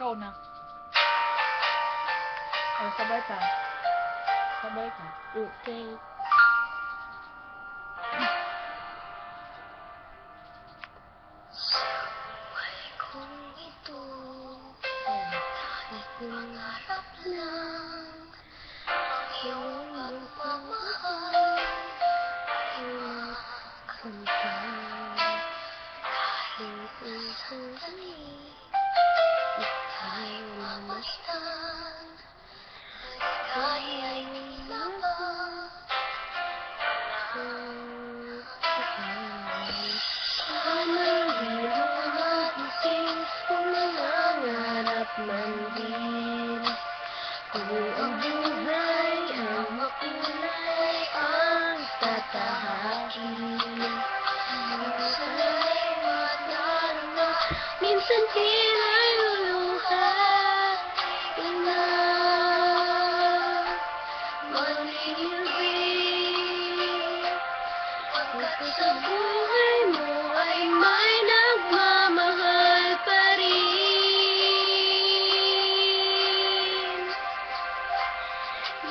Ikaw na. O, sabay ka. Sabay ka. Okay. Kung ito ay pangarap lang, ang iyong magmamahal ay makakamtan. Kahit isang sandali, ika'y mamasdan. Maligaya'y lamang sana'y magising kung nangangarap man din. Kung ang buhay ang makulay ang tatahakin. Minsan ay madarama, minsan tila'y luluha. Ina, manilibig, pagkat sa buhay mo ay may nagmamahal pa rin.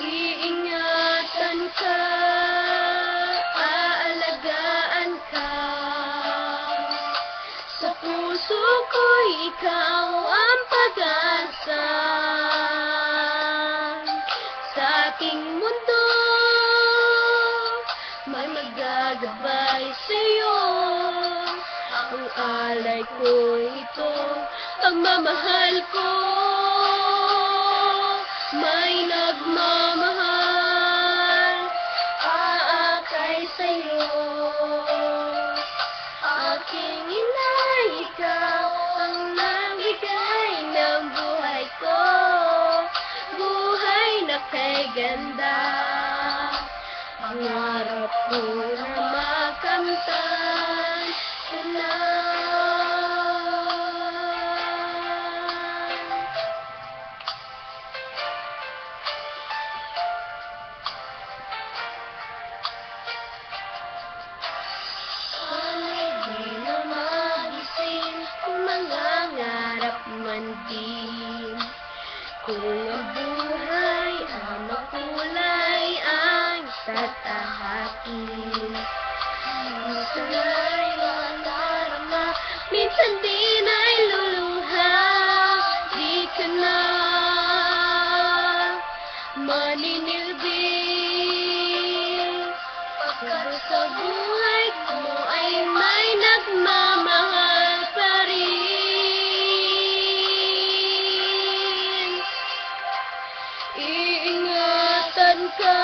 Iingatan ka, aalagaan ka. Sa puso ko'y ikaw ang pag-asa. Sa aking mundo, may magagabay sa'yo. Ang alay ko ito, pagmamahal ko. May nagmamahal, aakay sa'yo. Aking ina, ikaw ang nagbigay ng buhay ko. Buhay na kay ganda, pangarap ko na makamtan ka na. Sana'y di na magising kung mangangarap man din. Kung ang buhay ang makulay ang tatahakin. Minsan ay madarama, minsan din ay luluha. Di ka na maninilbig, pagkat sa buhay mo ay may nagmamahal pa rin. Iingatan ka,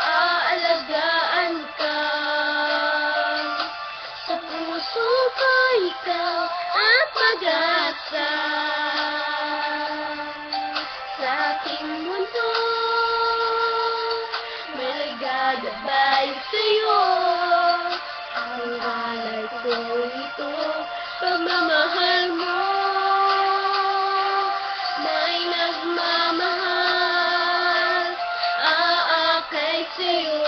aalagaan ka. Sa puso ko ikaw ang pag-asa. Sa aking mundo, may nagagabay sa'yo. Ang alay ko ito, pagmamahal mo. May nagmamahal, aakay sa'yo.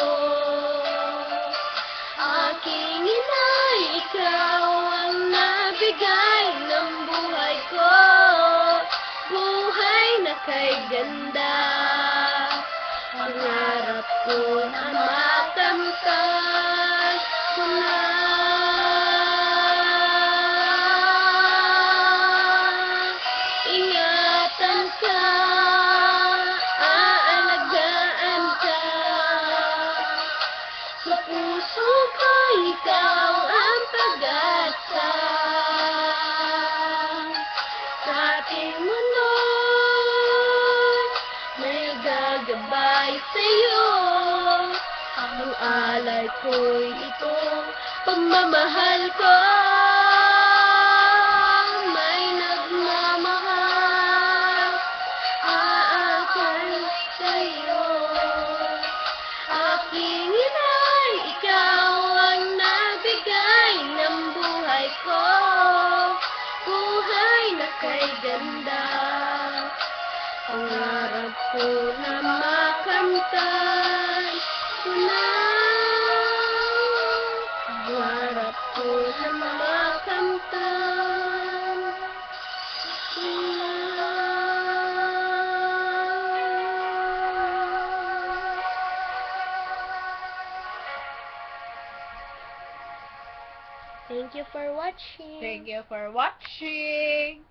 Aking ina, ikaw ang nabigay ng buhay ko. Buhay na kay ganda, pangarap ko na makamtan ko na. Ingatan ka, aalagaan ka. Sa puso ko ikaw ang pag-asa. Sa ating mundo, may gagabay sa'yo. Ang alay ko'y ito, pagmamahal ko. May nagmamahal, aakay sa'yo. Aking ina, ikaw ang nagbigay ng buhay ko. Buhay na kay ganda, pangarap ko na makamtan ko na. Pangarap sa mga kamtan. Thank you for watching. Thank you for watching.